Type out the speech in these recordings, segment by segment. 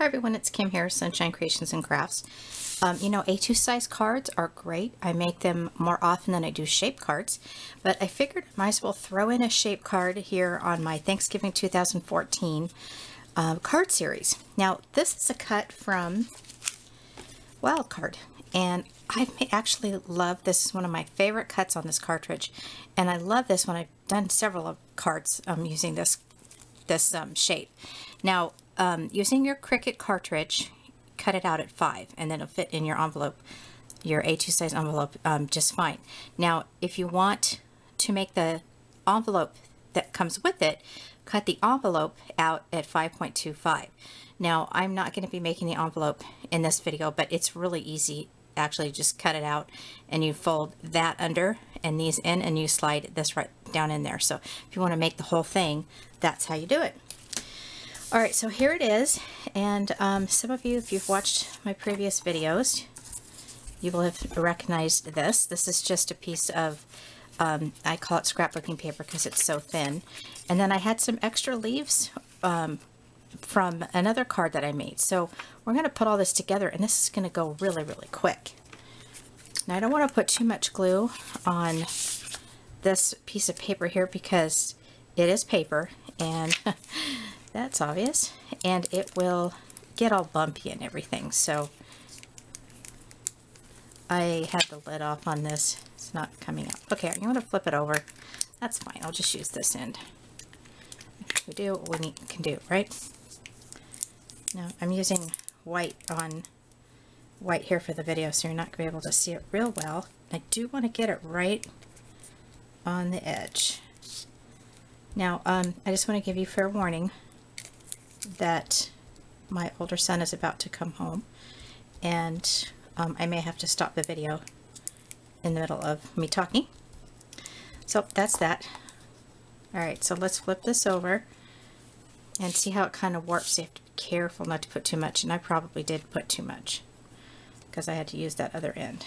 Hi everyone, it's Kim here, Sunshine Creations and Crafts. You know, A2 size cards are great. I make them more often than I do shape cards, but I figured I might as well throw in a shape card here on my Thanksgiving 2014 card series. Now, this is a cut from Wild Card, and I actually love this. Is one of my favorite cuts on this cartridge, and I love this one. I've done several of cards using this shape. Now, using your Cricut cartridge, cut it out at 5, and then it'll fit in your envelope, your A2 size envelope, just fine. Now, if you want to make the envelope that comes with it, cut the envelope out at 5.25. Now, I'm not going to be making the envelope in this video, but it's really easy. Actually, just cut it out and you fold that under and these in, and you slide this right down in there. So if you want to make the whole thing, that's how you do it. All right, so here it is, and some of you, if you've watched my previous videos, you will have recognized this. This is just a piece of, I call it scrapbooking paper because it's so thin. And then I had some extra leaves from another card that I made. So we're going to put all this together, and this is going to go really, really quick. Now, I don't want to put too much glue on this piece of paper here because it is paper, and that's obvious, and it will get all bumpy and everything. So I had the lid off on this. It's not coming out. Okay, I'm going to flip it over. That's fine. I'll just use this end. We do what we can do, right? Now I'm using white on white here for the video, so you're not going to be able to see it real well. I do want to get it right on the edge. Now, I just want to give you fair warning that my older son is about to come home, and I may have to stop the video in the middle of me talking. So that's that. Alright, so let's flip this over and see how it kind of warps. You have to be careful not to put too much, and I probably did put too much because I had to use that other end.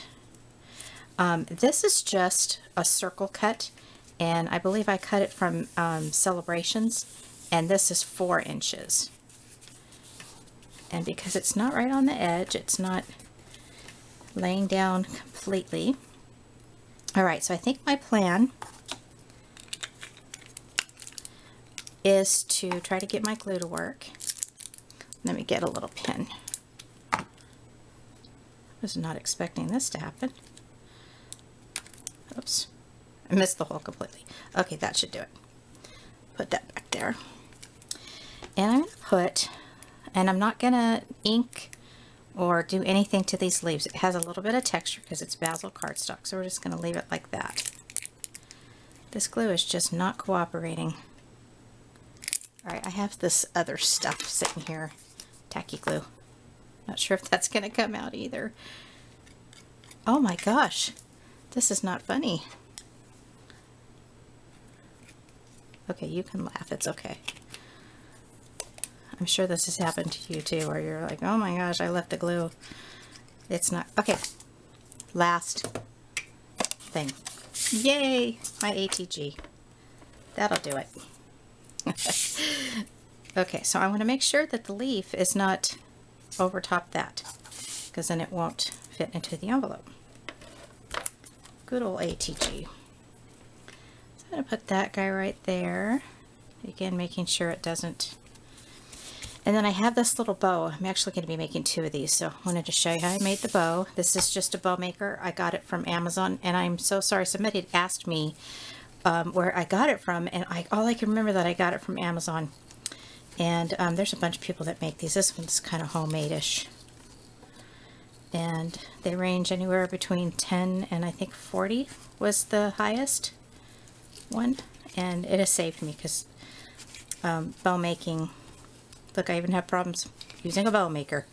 This is just a circle cut, and I believe I cut it from Celebrations, and this is 4 inches. And because it's not right on the edge, it's not laying down completely. Alright, so I think my plan is to try to get my glue to work. Let me get a little pin. I was not expecting this to happen. Oops. I missed the hole completely. Okay, that should do it. Put that back there. And I'm going to put, and I'm not going to ink or do anything to these leaves. It has a little bit of texture because it's basil cardstock, so we're just going to leave it like that. This glue is just not cooperating. Alright, I have this other stuff sitting here, tacky glue. Not sure if that's going to come out either. Oh my gosh, this is not funny. Okay, you can laugh, it's okay. I'm sure this has happened to you too, where you're like, oh my gosh, I left the glue. It's not, okay. Last thing. Yay, my ATG. That'll do it. Okay, so I want to make sure that the leaf is not over top that, because then it won't fit into the envelope. Good old ATG. So I'm going to put that guy right there. Again, making sure it doesn't. And then I have this little bow. I'm actually going to be making 2 of these, so I wanted to show you how I made the bow. This is just a bow maker. I got it from Amazon, and I'm so sorry. Somebody had asked me where I got it from, and all I can remember that I got it from Amazon. And there's a bunch of people that make these. This one's kind of homemade-ish. And they range anywhere between 10 and I think 40 was the highest one. And it has saved me because bow making, look, I even have problems using a bow maker.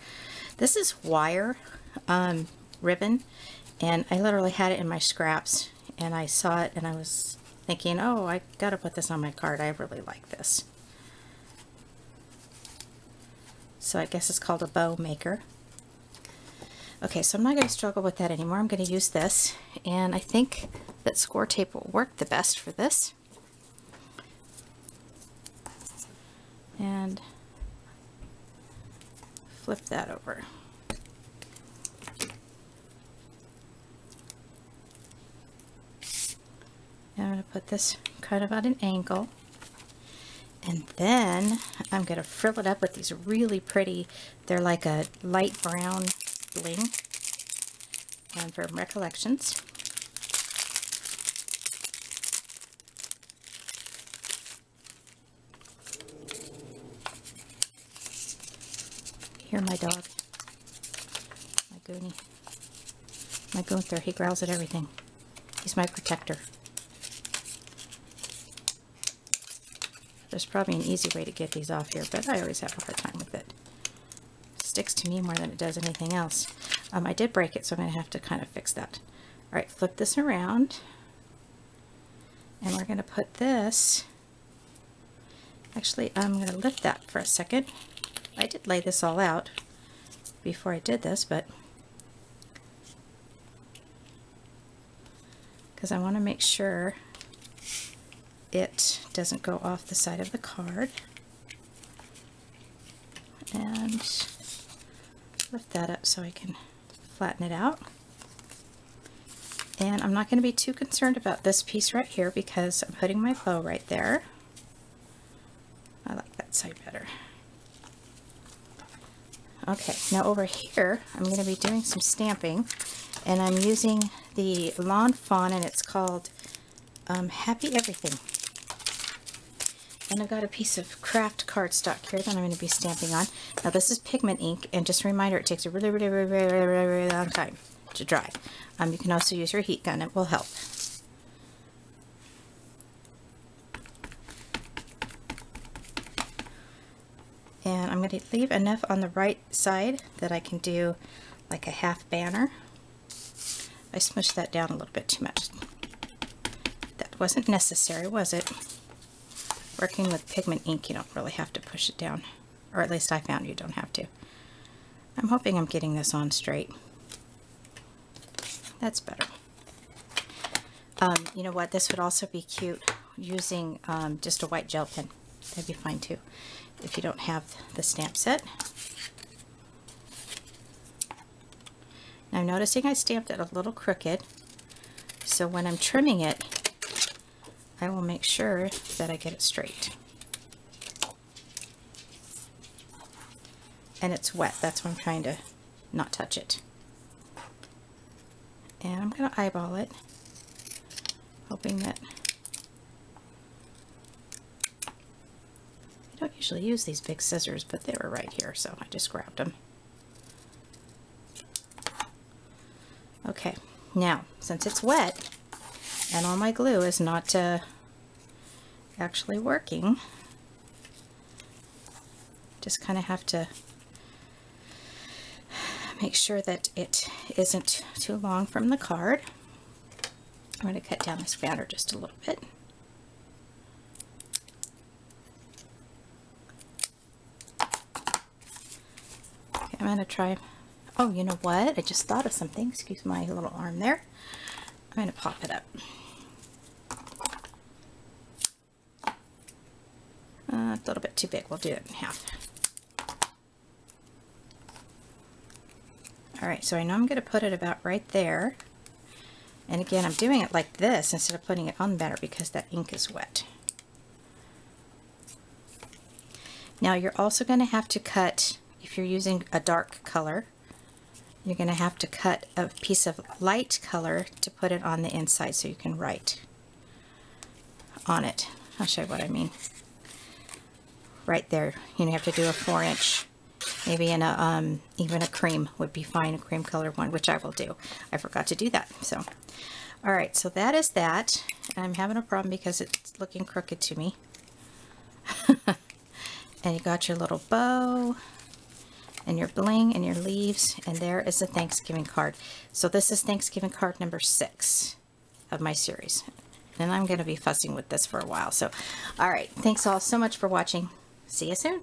This is wire ribbon, and I literally had it in my scraps, and I saw it and I was thinking, oh, I gotta put this on my card. I really like this. So I guess it's called a bow maker. Okay, so I'm not going to struggle with that anymore. I'm going to use this, and I think that score tape will work the best for this. And flip that over. And I'm going to put this kind of at an angle. And then I'm going to frill it up with these really pretty, they're like a light brown bling from Recollections. Here, my dog, my Goonie, my Gunther, he growls at everything. He's my protector. There's probably an easy way to get these off here, but I always have a hard time with it. It sticks to me more than it does anything else. I did break it, so I'm going to have to kind of fix that. All right, flip this around, and we're going to put this, actually I'm going to lift that for a second. I did lay this all out before I did this, but because I want to make sure it doesn't go off the side of the card. And lift that up so I can flatten it out. And I'm not going to be too concerned about this piece right here because I'm putting my bow right there. I like that side better. Okay, now over here I'm going to be doing some stamping, and I'm using the Lawn Fawn, and it's called Happy Everything. And I've got a piece of craft cardstock here that I'm going to be stamping on. Now this is pigment ink, and just a reminder, it takes a really long time to dry. You can also use your heat gun, it will help. And I'm going to leave enough on the right side that I can do like a half banner. I smushed that down a little bit too much. That wasn't necessary, was it? Working with pigment ink, you don't really have to push it down, or at least I found you don't have to. I'm hoping I'm getting this on straight. That's better. You know what, this would also be cute using just a white gel pen. That'd be fine too, if you don't have the stamp set. Now I'm noticing I stamped it a little crooked, so when I'm trimming it, I will make sure that I get it straight. And it's wet, that's why I'm trying to not touch it. And I'm going to eyeball it, hoping that... I don't usually use these big scissors, but they were right here, so I just grabbed them. Okay, now, since it's wet, and all my glue is not actually working, just kind of have to make sure that it isn't too long from the card. I'm going to cut down this banner just a little bit. Okay, I'm going to try, oh, you know what? I just thought of something. Excuse my little arm there. I'm going to pop it up. A little bit too big. We'll do it in half. Alright, so I know I'm going to put it about right there. And again, I'm doing it like this instead of putting it on the banner because that ink is wet. Now you're also going to have to cut, if you're using a dark color, you're going to have to cut a piece of light color to put it on the inside so you can write on it. I'll show you what I mean. Right there, you have to do a 4-inch, maybe in a even a cream would be fine, a cream color one, which I will do. I forgot to do that. So, all right, so that is that. I'm having a problem because it's looking crooked to me. And you got your little bow and your bling and your leaves, and there is the Thanksgiving card. So this is Thanksgiving card number 6 of my series, and I'm going to be fussing with this for a while. So, all right, thanks all so much for watching. See you soon.